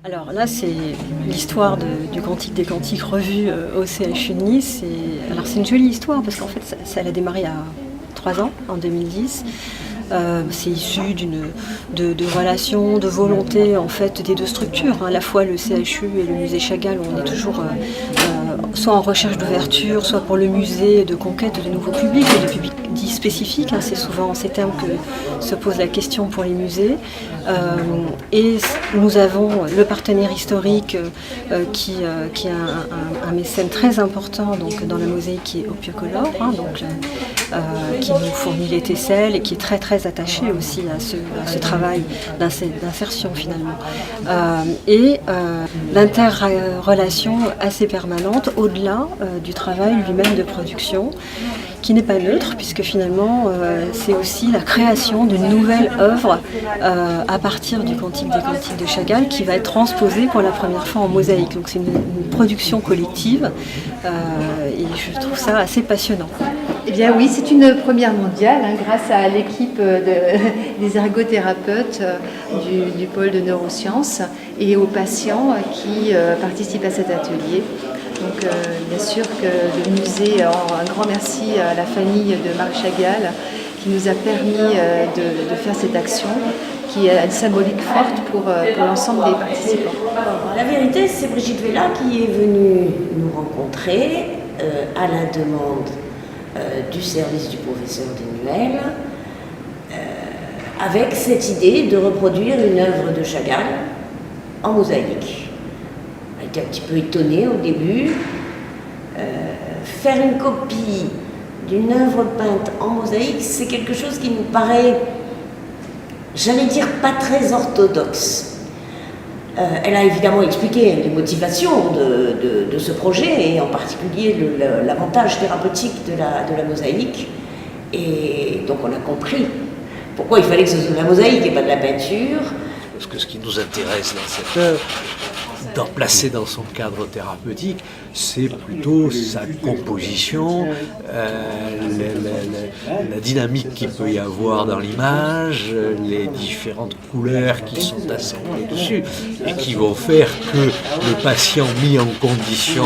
Alors là, c'est l'histoire du Cantique des Cantiques revu au CHU de Nice. Alors c'est une jolie histoire parce qu'en fait, ça a démarré il y a 3 ans, en 2010. C'est issu de relations, de volonté en fait des deux structures, hein, à la fois le CHU et le musée Chagall. On est toujours soit en recherche d'ouverture, soit pour le musée de conquête de nouveaux publics, et de publics dits spécifiques. Hein, c'est souvent en ces termes que se pose la question pour les musées. Et nous avons le partenaire historique qui est un mécène très important donc, dans la mosaïque, qui est Opiocolor, hein, qui nous fournit les tesselles et qui est très très attaché aussi à ce travail d'insertion finalement. L'interrelation assez permanente au-delà du travail lui-même de production, qui n'est pas neutre, puisque finalement c'est aussi la création d'une nouvelle œuvre à partir du Cantique des Cantiques de Chagall, qui va être transposée pour la première fois en mosaïque. Donc c'est une production collective et je trouve ça assez passionnant. Eh bien oui, c'est une première mondiale, hein, grâce à l'équipe des ergothérapeutes du pôle de neurosciences et aux patients qui participent à cet atelier. Donc bien sûr que le musée, un grand merci à la famille de Marc Chagall qui nous a permis de faire cette action qui a une symbolique forte pour l'ensemble des participants. La vérité, c'est Brigitte Vella qui est venue nous rencontrer à la demande du service du professeur Denuel avec cette idée de reproduire une œuvre de Chagall en mosaïque. Elle était un petit peu étonnée au début. Faire une copie d'une œuvre peinte en mosaïque, c'est quelque chose qui nous paraît, j'allais dire, pas très orthodoxe. Elle a évidemment expliqué les motivations de ce projet et en particulier l'avantage thérapeutique de la mosaïque. Et donc on a compris pourquoi il fallait que ce soit de la mosaïque et pas de la peinture. Parce que ce qui nous intéresse dans cette œuvre, placée dans son cadre thérapeutique, c'est plutôt sa composition, la dynamique qu'il peut y avoir dans l'image, les différentes couleurs qui sont assemblées dessus et qui vont faire que le patient mis en condition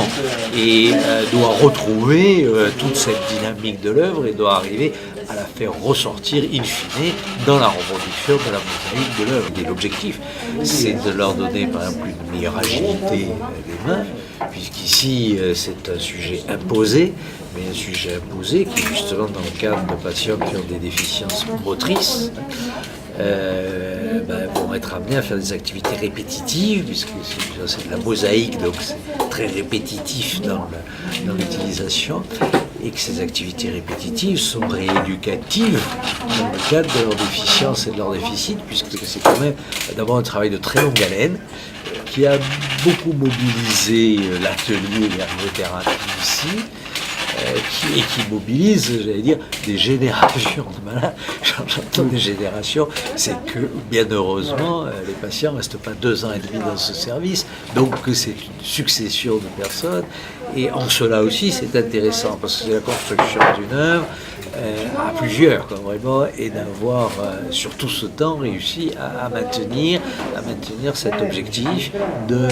doit retrouver toute cette dynamique de l'œuvre et doit arriver à la faire ressortir in fine dans la reproduction de la mosaïque de l'œuvre. Et l'objectif, c'est de leur donner par exemple une meilleure agilité des mains, puisqu'ici c'est un sujet imposé, mais un sujet imposé qui justement dans le cadre de patients qui ont des déficiences motrices vont être amenés à faire des activités répétitives, puisque c'est de la mosaïque, donc c'est très répétitif dans l'utilisation, et que ces activités répétitives sont rééducatives dans le cadre de leur déficience et de leur déficit, puisque c'est quand même d'abord un travail de très longue haleine qui a beaucoup mobilisé l'atelier et l'ergothérapie ici, et qui mobilise, j'allais dire, des générations de malades. J'entends des générations, c'est que, bien heureusement, les patients ne restent pas 2 ans et demi dans ce service, donc c'est une succession de personnes, et en cela aussi c'est intéressant, parce que c'est la construction d'une œuvre à plusieurs, vraiment, et d'avoir, sur tout ce temps, réussi à maintenir cet objectif de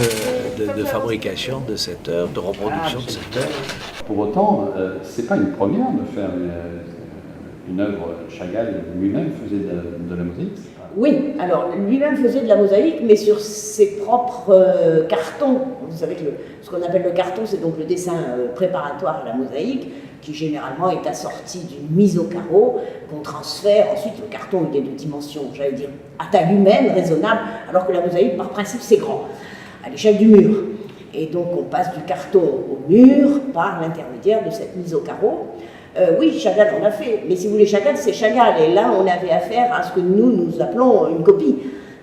fabrication de cette œuvre, de reproduction de cette œuvre. Pour autant, c'est pas une première de faire une œuvre. Chagall lui-même faisait de la mosaïque. Oui, alors lui-même faisait de la mosaïque, mais sur ses propres cartons. Vous savez que ce qu'on appelle le carton, c'est donc le dessin préparatoire à la mosaïque, qui généralement est assorti d'une mise au carreau, qu'on transfère. Ensuite, le carton il est de dimension, j'allais dire, à taille humaine, raisonnable, alors que la mosaïque, par principe, c'est grand, à l'échelle du mur. Et donc, on passe du carton au mur par l'intermédiaire de cette mise au carreau. Oui, Chagall en a fait, mais si vous voulez, Chagall, c'est Chagall. Et là, on avait affaire à ce que nous appelons une copie.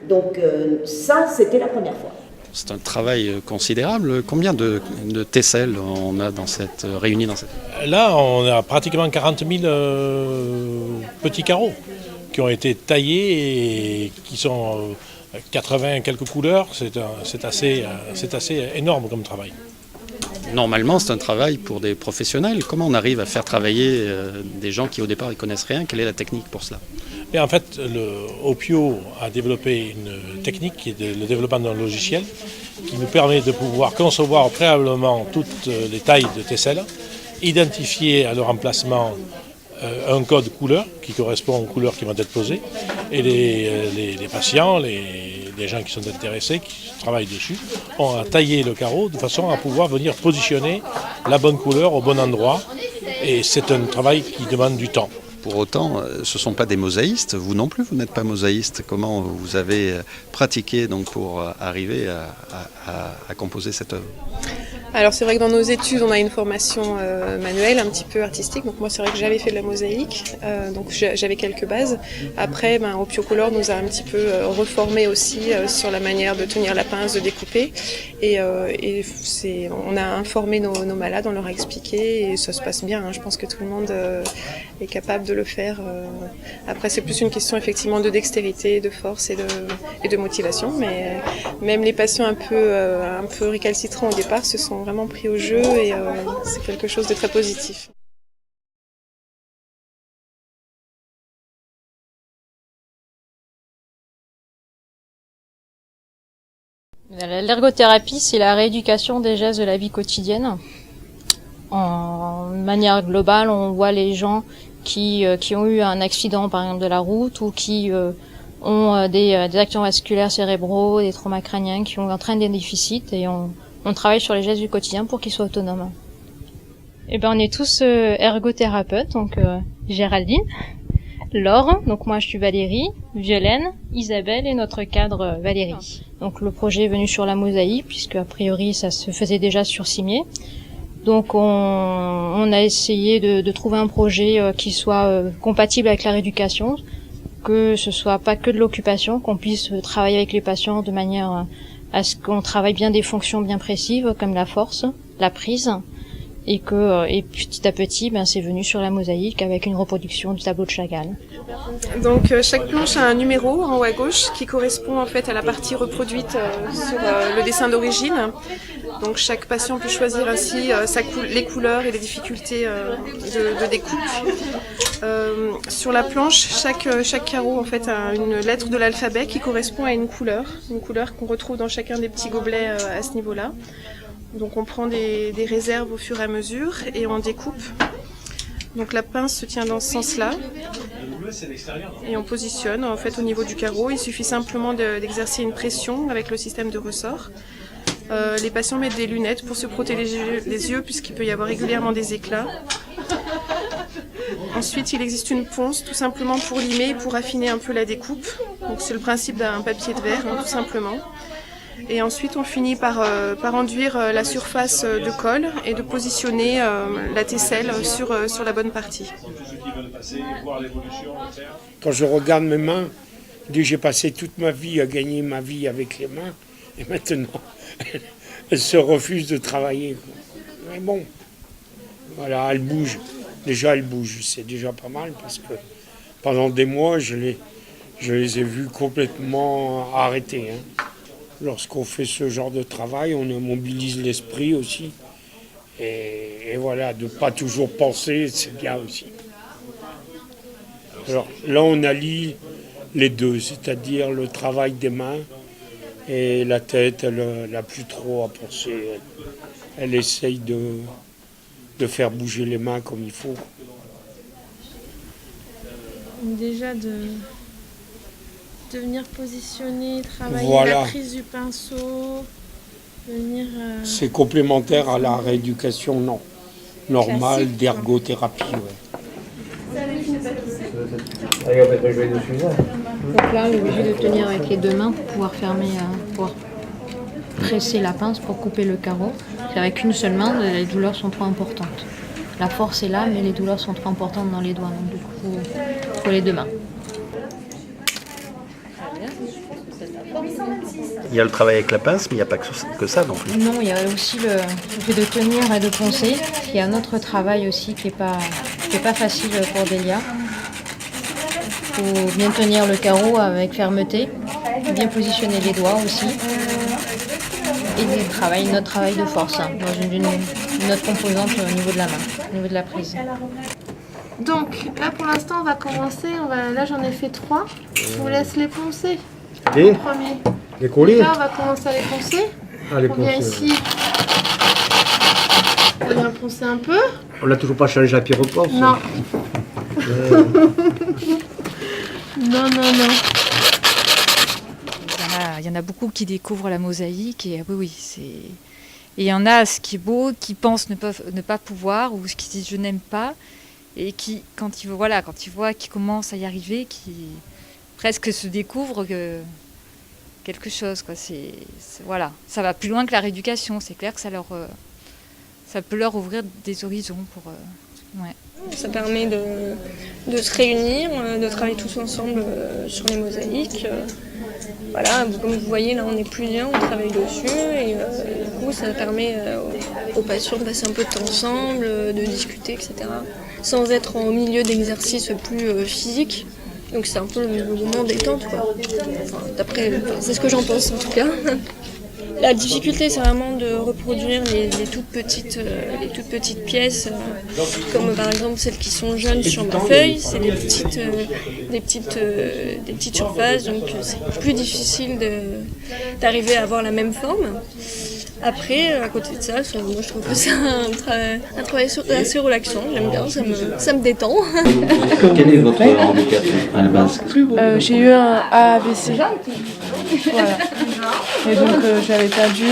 Donc, ça, c'était la première fois. C'est un travail considérable. Combien de tesselles on a réunies dans cette... Là, on a pratiquement 40 000 petits carreaux qui ont été taillés et qui sont 80 quelques couleurs. C'est assez énorme comme travail. Normalement, c'est un travail pour des professionnels. Comment on arrive à faire travailler des gens qui, au départ, ne connaissent rien? Quelle est la technique pour cela? Et en fait, Opio a développé une technique qui est le développement d'un logiciel qui nous permet de pouvoir concevoir préalablement toutes les tailles de tesselles, identifier à leur emplacement un code couleur qui correspond aux couleurs qui vont être posées, et les patients, les gens qui sont intéressés, qui travaillent dessus, ont à tailler le carreau de façon à pouvoir venir positionner la bonne couleur au bon endroit, et c'est un travail qui demande du temps. Pour autant, ce ne sont pas des mosaïstes, vous non plus, vous n'êtes pas mosaïste. Comment vous avez pratiqué donc, pour arriver à composer cette œuvre ? Alors c'est vrai que dans nos études, on a une formation manuelle, un petit peu artistique. Donc moi, c'est vrai que j'avais fait de la mosaïque, donc j'avais quelques bases. Après, Opio Color nous a un petit peu reformé aussi sur la manière de tenir la pince, de découper. Et on a informé nos malades, on leur a expliqué et ça se passe bien. Hein. Je pense que tout le monde est capable de le faire. Après, c'est plus une question effectivement de dextérité, de force et de motivation. Mais même les patients un peu récalcitrants au départ se sont vraiment pris au jeu et c'est quelque chose de très positif. L'ergothérapie, c'est la rééducation des gestes de la vie quotidienne. En manière globale, on voit les gens qui ont eu un accident, par exemple, de la route, ou qui ont des accidents vasculaires cérébraux, des traumas crâniens, qui entraînent des déficits, et on travaille sur les gestes du quotidien pour qu'ils soient autonomes. Et on est tous ergothérapeutes, donc Géraldine, Laure, donc moi je suis Valérie, Violaine, Isabelle et notre cadre Valérie. Donc le projet est venu sur la mosaïque, puisque a priori ça se faisait déjà sur cimier. Donc on a essayé de trouver un projet qui soit compatible avec la rééducation, que ce soit pas que de l'occupation, qu'on puisse travailler avec les patients de manière à ce qu'on travaille bien des fonctions bien précises, comme la force, la prise, et petit à petit, c'est venu sur la mosaïque avec une reproduction du tableau de Chagall. Donc chaque planche a un numéro en haut à gauche qui correspond en fait à la partie reproduite sur le dessin d'origine. Donc chaque patient peut choisir ainsi les couleurs et les difficultés de découpe. Sur la planche, chaque carreau en fait a une lettre de l'alphabet qui correspond à une couleur qu'on retrouve dans chacun des petits gobelets à ce niveau-là. Donc on prend des réserves au fur et à mesure et on découpe. Donc la pince se tient dans ce sens-là et on positionne en fait au niveau du carreau. Il suffit simplement d'exercer une pression avec le système de ressort. Les patients mettent des lunettes pour se protéger les yeux puisqu'il peut y avoir régulièrement des éclats. Ensuite, il existe une ponce tout simplement pour limer et pour affiner un peu la découpe. Donc c'est le principe d'un papier de verre, tout simplement. Et ensuite, on finit par enduire la surface de colle et de positionner la tesselle sur la bonne partie. Quand je regarde mes mains, j'ai passé toute ma vie à gagner ma vie avec les mains, et maintenant, elles se refusent de travailler. Mais bon, voilà, elles bougent. Déjà, elles bougent, c'est déjà pas mal, parce que pendant des mois, je les ai vues complètement arrêtées. Lorsqu'on fait ce genre de travail, on mobilise l'esprit aussi. Et voilà, de ne pas toujours penser, c'est bien aussi. Alors là, on allie les deux, c'est-à-dire le travail des mains et la tête, elle n'a plus trop à penser. Elle essaye de faire bouger les mains comme il faut. Déjà de venir positionner, travailler voilà. La prise du pinceau, venir... C'est complémentaire à la rééducation normale d'ergothérapie. Ouais. Donc là, on est obligé de tenir avec les deux mains pour pouvoir pouvoir presser la pince pour couper le carreau. Avec une seule main, les douleurs sont trop importantes. La force est là, mais les douleurs sont trop importantes dans les doigts. Donc du coup, il faut les deux mains. Il y a le travail avec la pince, mais il n'y a pas que ça non plus. Non, il y a aussi le fait de tenir et de poncer. Il y a un autre travail aussi qui est pas facile pour Delia. Il faut bien tenir le carreau avec fermeté, bien positionner les doigts aussi. Et notre travail de force dans une autre composante au niveau de la main, au niveau de la prise. Donc là pour l'instant on va commencer, là j'en ai fait 3. Je vous laisse les poncer. Les premier. Les coller. Là on va commencer à les poncer. Allez, On vient ici. On vient poncer un peu. On n'a toujours pas changé la pyroponce. Non. Non. Il y en a beaucoup qui découvrent la mosaïque et oui, c'est... Et il y en a, ce qui est beau, qui pensent ne pas pouvoir ou ce qui disent je n'aime pas et qui, quand ils voient qu'ils commencent à y arriver, qui presque se découvrent quelque chose, quoi. Voilà, ça va plus loin que la rééducation. C'est clair que ça peut leur ouvrir des horizons pour. Ouais. Ça permet de se réunir, de travailler tous ensemble sur les mosaïques. Voilà, comme vous voyez, là on est plusieurs, on travaille dessus et du coup ça permet aux patients de passer un peu de temps ensemble, de discuter, etc. Sans être au milieu d'exercices plus physiques. Donc c'est un peu le moment détente, quoi. C'est ce que j'en pense en tout cas. La difficulté, c'est vraiment de reproduire les toutes petites pièces, comme par exemple celles qui sont jaunes sur ma feuille. C'est des petites surfaces, donc c'est plus difficile d'arriver à avoir la même forme. Après, à côté de ça, moi je trouve que c'est un travail assez relaxant. J'aime bien, ça me détend. Quel est votre handicap à la base? J'ai eu un AVC. Voilà. Et donc j'avais perdu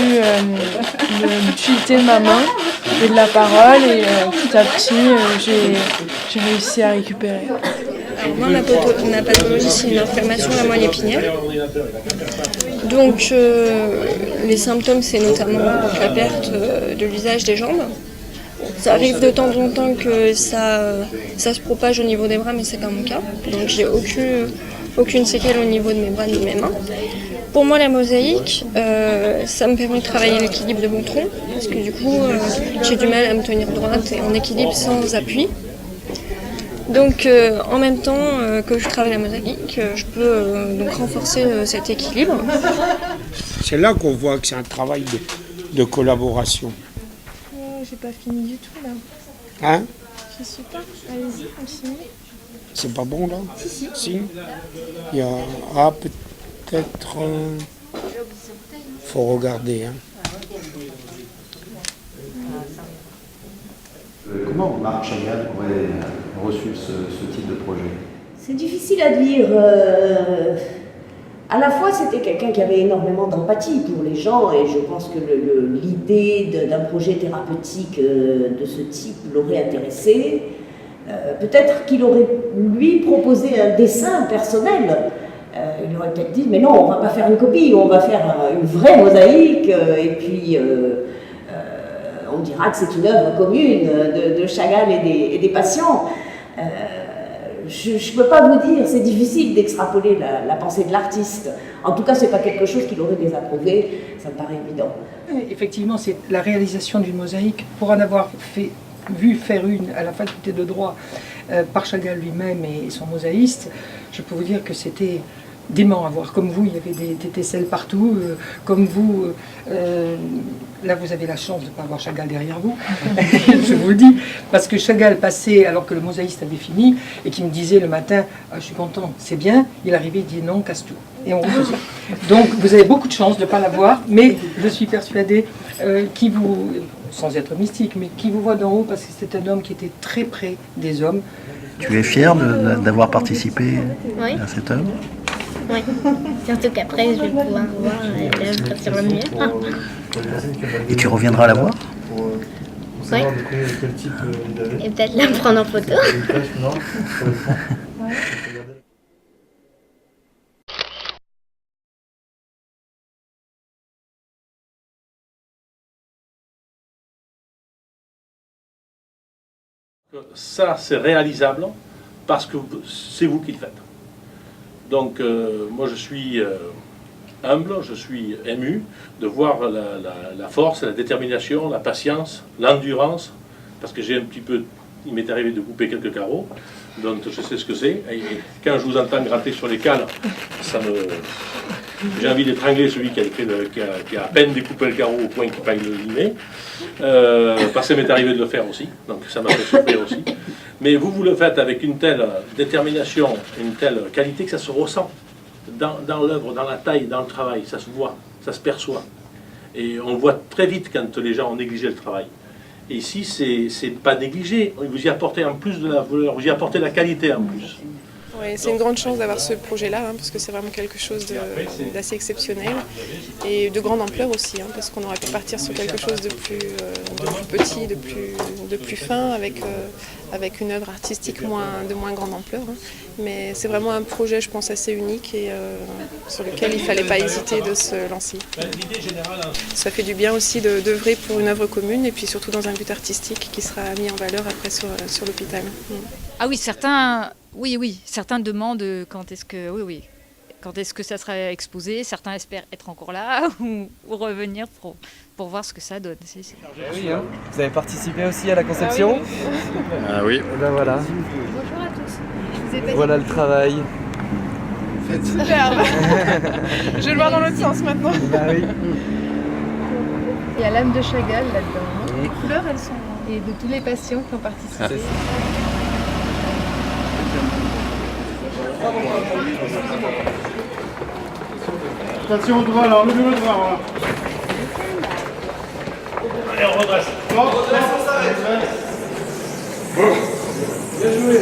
l'utilité de ma main et de la parole et petit à petit j'ai réussi à récupérer. Alors moi, ma pathologie, c'est une inflammation de la moelle épinière. Donc les symptômes, c'est notamment la perte de l'usage des jambes. Ça arrive de temps en temps que ça se propage au niveau des bras, mais c'est pas mon cas. Donc j'ai aucune séquelle au niveau de mes bras ni de mes mains. Pour moi, la mosaïque, ça me permet de travailler l'équilibre de mon tronc, parce que du coup, j'ai du mal à me tenir droite et en équilibre sans appui. Donc, en même temps que je travaille la mosaïque, je peux donc renforcer cet équilibre. C'est là qu'on voit que c'est un travail de collaboration. J'ai pas fini du tout là. Hein? Je sais pas. Allez-y, continuez. C'est pas bon là? Si. Il y a peut-être. Faut regarder. Hein. Comment Marc Chagall aurait reçu ce type de projet? C'est difficile à dire. À la fois, c'était quelqu'un qui avait énormément d'empathie pour les gens et je pense que l'idée d'un projet thérapeutique de ce type l'aurait intéressé. Peut-être qu'il aurait, lui, proposé un dessin personnel. Il aurait peut-être dit, mais non, on ne va pas faire une copie, on va faire une vraie mosaïque et puis on dira que c'est une œuvre commune de Chagall et des patients. Je ne peux pas vous dire, c'est difficile d'extrapoler la pensée de l'artiste. En tout cas, ce n'est pas quelque chose qu'il aurait désapprouvé, ça me paraît évident. Effectivement, c'est la réalisation d'une mosaïque, pour en avoir vu faire une à la faculté de droit par Chagall lui-même et son mosaïste, je peux vous dire que c'était dément à voir. Comme vous, il y avait des tesselles partout, comme vous, là vous avez la chance de ne pas avoir Chagall derrière vous, je vous le dis, parce que Chagall passait alors que le mosaïste avait fini et qui me disait le matin, ah, je suis content, c'est bien, il arrivait, il dit non, casse tout. Et on refaisait. Donc vous avez beaucoup de chance de ne pas l'avoir, mais je suis persuadée qu'il vous, sans être mystique, mais qui vous voit d'en haut parce que c'est un homme qui était très près des hommes. Tu es fier d'avoir participé à cette œuvre? Oui, surtout qu'après je vais pouvoir voir l'œuvre sur le mur. Et tu reviendras la voir? Oui. Et peut-être la prendre en photo. Ça, c'est réalisable parce que c'est vous qui le faites. Donc, moi, je suis humble, je suis ému de voir la force, la détermination, la patience, l'endurance, parce que j'ai un petit peu... Il m'est arrivé de couper quelques carreaux, donc je sais ce que c'est. Et quand je vous entends gratter sur les cales, j'ai envie d'étrangler celui qui a à peine découpé le carreau au point qu'il faille le limer. Parce que ça m'est arrivé de le faire aussi, donc ça m'a fait souffrir aussi. Mais vous le faites avec une telle détermination, une telle qualité que ça se ressent dans l'œuvre, dans la taille, dans le travail. Ça se voit, ça se perçoit. Et on voit très vite quand les gens ont négligé le travail. Et ici, c'est pas négligé. Vous y apportez en plus de la valeur, vous y apportez la qualité en plus. Ouais, c'est une grande chance d'avoir ce projet-là, hein, parce que c'est vraiment quelque chose d'assez exceptionnel et de grande ampleur aussi, hein, parce qu'on aurait pu partir sur quelque chose de plus petit, de plus fin, avec une œuvre artistique de moins grande ampleur. Hein. Mais c'est vraiment un projet, je pense, assez unique et sur lequel il ne fallait pas hésiter de se lancer. Ça fait du bien aussi d'œuvrer pour une œuvre commune et puis surtout dans un but artistique qui sera mis en valeur après sur l'hôpital. Ah oui, certains demandent quand est-ce que ça sera exposé, certains espèrent être encore là ou revenir pour voir ce que ça donne. Oui, hein. Vous avez participé aussi à la conception? Ah oui. Et ben voilà. Bonjour à tous. Voilà le travail. Superbe. Je vais le voir dans l'autre sens maintenant. Bah oui. Il y a l'âme de Chagall là-dedans. Les couleurs, elles sont... Et de tous les patients qui ont participé. Attention au doigt là, levez le doigt. Voilà. Allez, on redresse. Bien joué.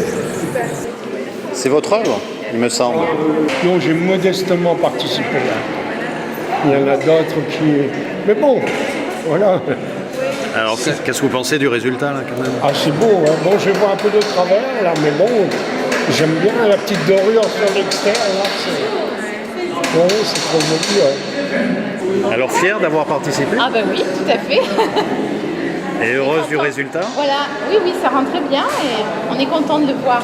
C'est votre œuvre, il me semble. Non, j'ai modestement participé là. Il y en a d'autres qui... Mais bon, voilà. Alors, qu'est-ce que vous pensez du résultat, là, quand même? Ah, c'est beau, hein. Bon, je vois un peu de travers, là, mais bon, j'aime bien la petite dorure sur l'extérieur, là. Oui, c'est trop joli, ouais. Alors, fière d'avoir participé? Ah ben oui, tout à fait. Et heureuse du résultat? Voilà, oui, ça rend très bien et on est content de le voir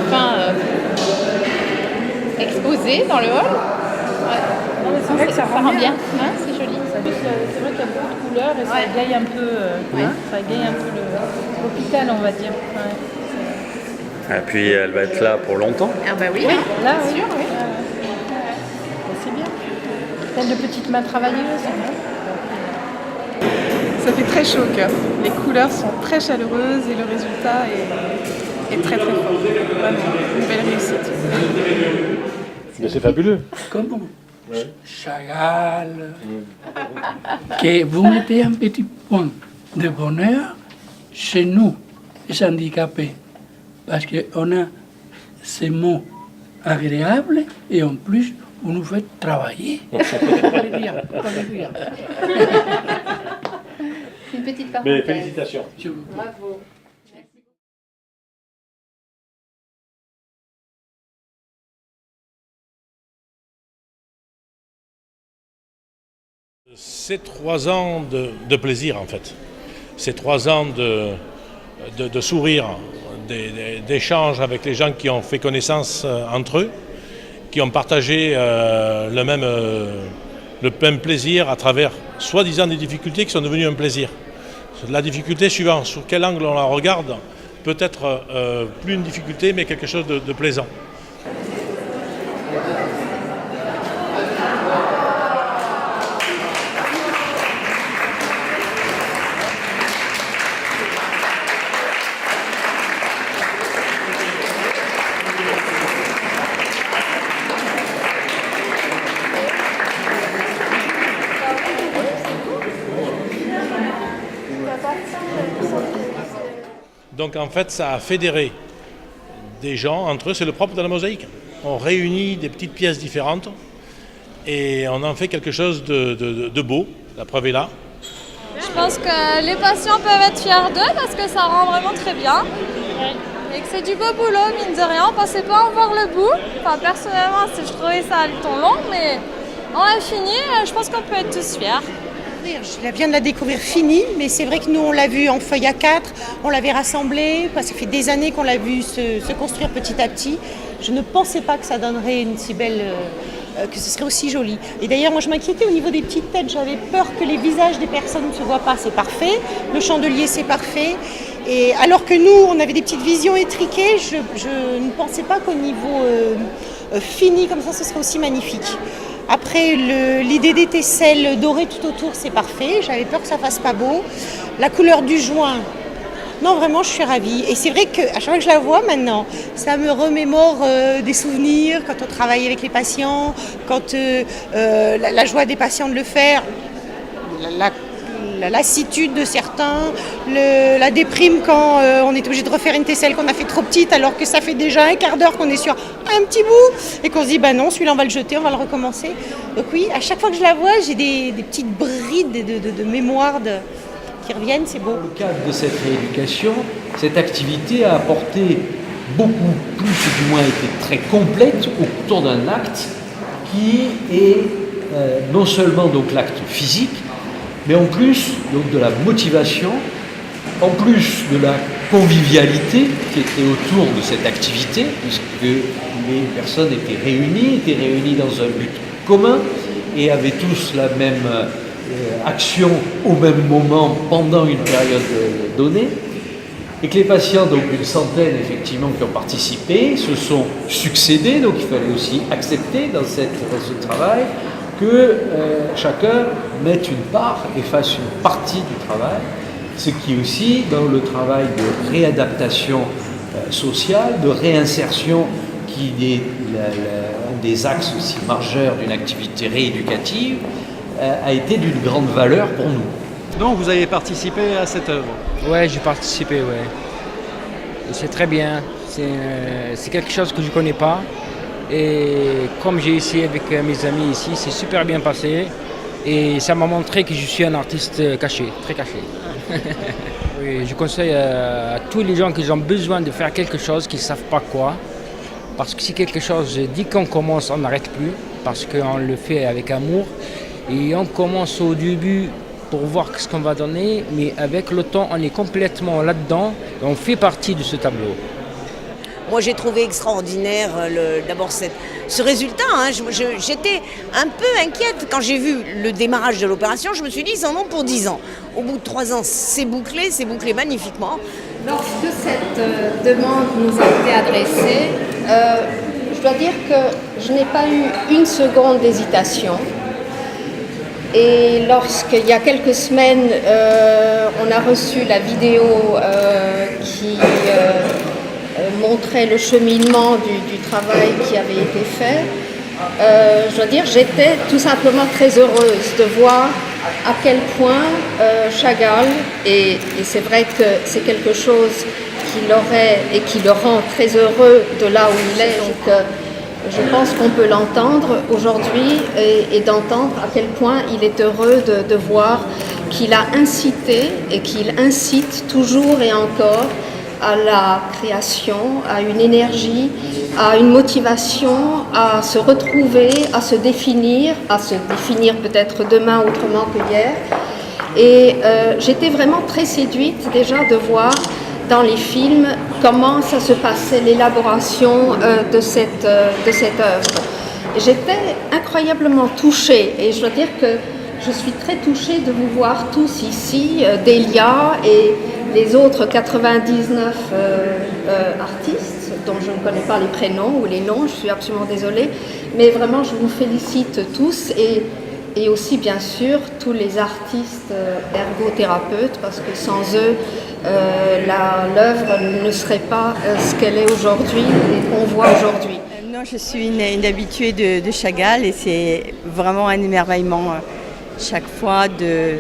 enfin exposé dans le hall. Ouais. C'est vrai que ça rend bien, hein, c'est joli. C'est vrai qu'il y a beaucoup de couleurs et ça égaye un peu, ça égaye un peu l'hôpital, on va dire. Ouais. Et puis, elle va être là pour longtemps? Ah bah oui, là, bien sûr, oui. C'est bien. Telle de petites mains travailleuses. Ça fait très chaud au cœur. Les couleurs sont très chaleureuses et le résultat est très très fort. Vraiment, une belle réussite. Mais c'est fabuleux. Comme Chagall, que vous mettez un petit point de bonheur chez nous, les handicapés, parce qu'on a ces mots agréables et en plus, vous nous faites travailler. Une petite parenthèse. Mais félicitations. Bravo. C'est 3 ans de plaisir en fait. C'est 3 ans de sourire, d'échanges avec les gens qui ont fait connaissance entre eux, qui ont partagé le même plaisir à travers soi-disant des difficultés qui sont devenues un plaisir. La difficulté, suivant sur quel angle on la regarde, peut être plus une difficulté mais quelque chose de plaisant. Donc en fait, ça a fédéré des gens entre eux, c'est le propre de la mosaïque. On réunit des petites pièces différentes et on en fait quelque chose de beau, la preuve est là. Je pense que les patients peuvent être fiers d'eux parce que ça rend vraiment très bien. Et que c'est du beau boulot, mine de rien, on ne pensait pas en voir le bout. Enfin, personnellement, je trouvais ça le temps long, mais on a fini, je pense qu'on peut être tous fiers. Je viens de la découvrir finie, mais c'est vrai que nous on l'a vu en feuille A4, on l'avait rassemblée, parce que ça fait des années qu'on l'a vu se construire petit à petit. Je ne pensais pas que ça donnerait une si belle, que ce serait aussi joli. Et d'ailleurs moi je m'inquiétais au niveau des petites têtes, j'avais peur que les visages des personnes ne se voient pas, c'est parfait, le chandelier c'est parfait. Et alors que nous on avait des petites visions étriquées, je ne pensais pas qu'au niveau fini comme ça ce serait aussi magnifique. Après, l'idée des tesselles dorées tout autour, c'est parfait. J'avais peur que ça fasse pas beau. La couleur du joint, Non, vraiment, je suis ravie. Et c'est vrai qu'à chaque fois que je la vois maintenant, ça me remémore des souvenirs quand on travaille avec les patients, quand la joie des patients de le faire, la lassitude de certains, la déprime quand on est obligé de refaire une tesselle qu'on a fait trop petite alors que ça fait déjà un quart d'heure qu'on est sur un petit bout et qu'on se dit bah non, celui-là on va le jeter, on va le recommencer. Donc oui, à chaque fois que je la vois, j'ai des petites brides de mémoire qui reviennent, c'est beau. Dans le cadre de cette rééducation, cette activité a apporté beaucoup plus, ou du moins été très complète autour d'un acte qui est non seulement donc l'acte physique, mais en plus donc, de la motivation, en plus de la convivialité qui était autour de cette activité, puisque les personnes étaient réunies dans un but commun et avaient tous la même action au même moment pendant une période donnée, et que les patients, donc une centaine effectivement qui ont participé, se sont succédés, donc il fallait aussi accepter dans ce travail que chacun mette une part et fasse une partie du travail, ce qui est aussi dans le travail de réadaptation sociale, de réinsertion, qui est un des axes aussi majeurs d'une activité rééducative, a été d'une grande valeur pour nous. Donc vous avez participé à cette œuvre? Ouais, j'ai participé, ouais. C'est très bien, c'est quelque chose que je ne connais pas. Et comme j'ai essayé avec mes amis ici, c'est super bien passé. Et ça m'a montré que je suis un artiste caché, très caché. Oui, je conseille à tous les gens qui ont besoin de faire quelque chose, qui ne savent pas quoi. Parce que si quelque chose, dès qu'on commence, on n'arrête plus. Parce qu'on le fait avec amour. Et on commence au début pour voir ce qu'on va donner. Mais avec le temps, on est complètement là-dedans. Et on fait partie de ce tableau. Moi, j'ai trouvé extraordinaire d'abord ce résultat. Hein. J'étais un peu inquiète quand j'ai vu le démarrage de l'opération. Je me suis dit, ils en ont pour 10 ans. Au bout de 3 ans, c'est bouclé magnifiquement. Lorsque cette demande nous a été adressée, je dois dire que je n'ai pas eu une seconde d'hésitation. Et lorsqu'il y a quelques semaines, on a reçu la vidéo qui montrait le cheminement du travail qui avait été fait, je dois dire, j'étais tout simplement très heureuse de voir à quel point Chagall, et c'est vrai que c'est quelque chose qui l'aurait et qui le rend très heureux de là où il est, donc je pense qu'on peut l'entendre aujourd'hui et d'entendre à quel point il est heureux de voir qu'il a incité et qu'il incite toujours et encore à la création, à une énergie, à une motivation, à se retrouver, à se définir peut-être demain autrement que hier. Et j'étais vraiment très séduite déjà de voir dans les films comment ça se passait, l'élaboration de cette œuvre. J'étais incroyablement touchée et je dois dire que je suis très touchée de vous voir tous ici, Delia et les autres 99 artistes dont je ne connais pas les prénoms ou les noms, je suis absolument désolée, mais vraiment je vous félicite tous et aussi bien sûr tous les artistes ergothérapeutes parce que sans eux l'œuvre ne serait pas ce qu'elle est aujourd'hui et qu'on voit aujourd'hui. Non, je suis une habituée de Chagall et c'est vraiment un émerveillement chaque fois de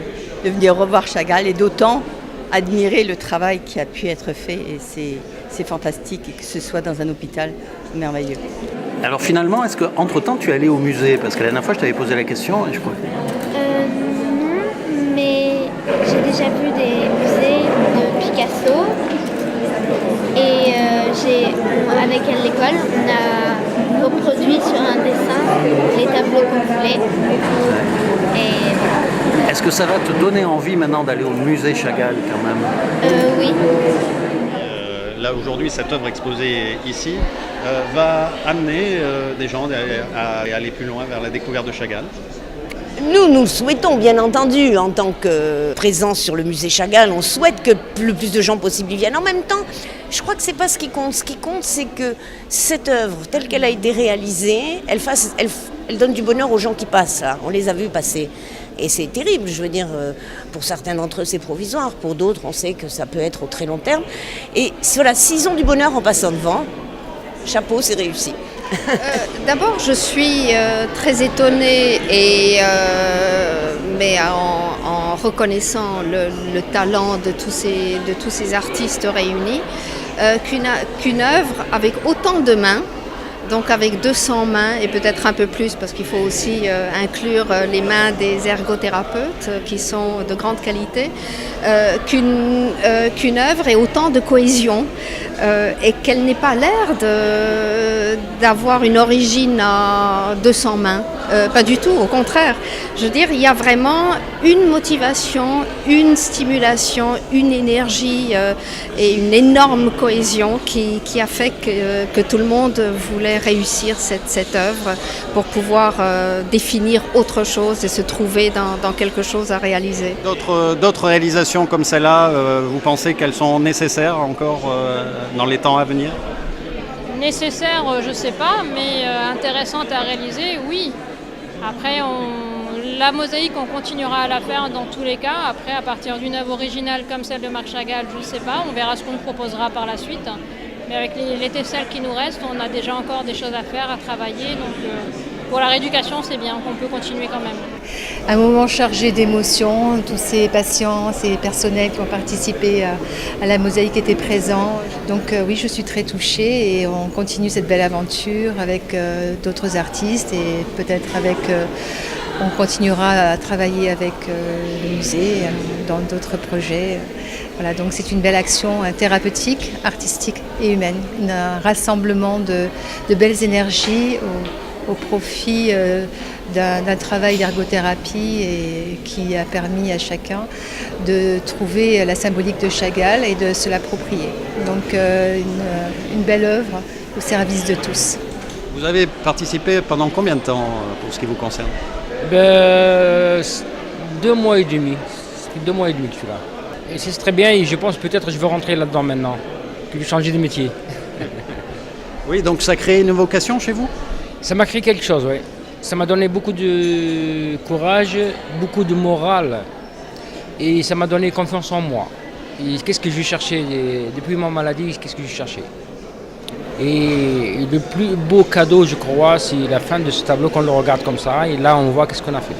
venir revoir Chagall et d'autant admirer le travail qui a pu être fait et c'est fantastique et que ce soit dans un hôpital, c'est merveilleux. Alors finalement, est-ce qu'entre-temps tu es allé au musée? Parce que la dernière fois je t'avais posé la question et je crois que... Non, mais j'ai déjà vu des musées de Picasso et avec l'école on a reproduit sur un dessin les tableaux qu'on voulait. Et voilà. Est-ce que ça va te donner envie maintenant d'aller au musée Chagall quand même? Oui. Là aujourd'hui, cette œuvre exposée ici va amener des gens à aller plus loin vers la découverte de Chagall. Nous le souhaitons, bien entendu, en tant que présence sur le musée Chagall, on souhaite que le plus de gens possible y viennent. En même temps, je crois que c'est pas ce qui compte. Ce qui compte, c'est que cette œuvre, telle qu'elle a été réalisée, elle donne du bonheur aux gens qui passent là. On les a vus passer. Et c'est terrible, je veux dire, pour certains d'entre eux c'est provisoire, pour d'autres on sait que ça peut être au très long terme. Et voilà, s'ils ont du bonheur en passant devant, chapeau, c'est réussi. D'abord, je suis très étonnée, mais en reconnaissant le talent de tous ces artistes réunis, qu'une œuvre avec autant de mains, donc avec 200 mains et peut-être un peu plus parce qu'il faut aussi inclure les mains des ergothérapeutes qui sont de grande qualité, qu'une œuvre ait autant de cohésion et qu'elle n'ait pas l'air d'avoir une origine à 200 mains. Pas du tout, au contraire. Je veux dire, il y a vraiment une motivation, une stimulation, une énergie et une énorme cohésion qui a fait que tout le monde voulait réussir cette œuvre pour pouvoir définir autre chose et se trouver dans quelque chose à réaliser. D'autres réalisations comme celle-là, vous pensez qu'elles sont nécessaires encore dans les temps à venir? Nécessaire, je ne sais pas, mais intéressante à réaliser, oui. Après, la mosaïque, on continuera à la faire dans tous les cas. Après, à partir d'une œuvre originale comme celle de Marc Chagall, je ne sais pas, on verra ce qu'on proposera par la suite. Mais avec les tesselles qui nous restent, on a déjà encore des choses à faire, à travailler. Donc pour la rééducation, c'est bien qu'on peut continuer quand même. Un moment chargé d'émotions, tous ces patients, ces personnels qui ont participé à la mosaïque étaient présents. Donc oui, je suis très touchée et on continue cette belle aventure avec d'autres artistes et peut-être on continuera à travailler avec le musée dans d'autres projets. Voilà, donc c'est une belle action thérapeutique, artistique et humaine. Un rassemblement de belles énergies au profit d'un travail d'ergothérapie et qui a permis à chacun de trouver la symbolique de Chagall et de se l'approprier. Donc une belle œuvre au service de tous. Vous avez participé pendant combien de temps pour ce qui vous concerne? 2 mois et demi. C'était 2 mois et demi que je suis là. Et c'est très bien et je pense peut-être que je vais rentrer là-dedans maintenant, que je vais changer de métier. Oui, donc ça crée une vocation chez vous? Ça m'a créé quelque chose, oui. Ça m'a donné beaucoup de courage, beaucoup de morale et ça m'a donné confiance en moi. Et qu'est-ce que je cherchais depuis ma maladie, qu'est-ce que je cherchais? Et le plus beau cadeau, je crois, c'est la fin de ce tableau qu'on le regarde comme ça et là on voit qu'est-ce qu'on a fait.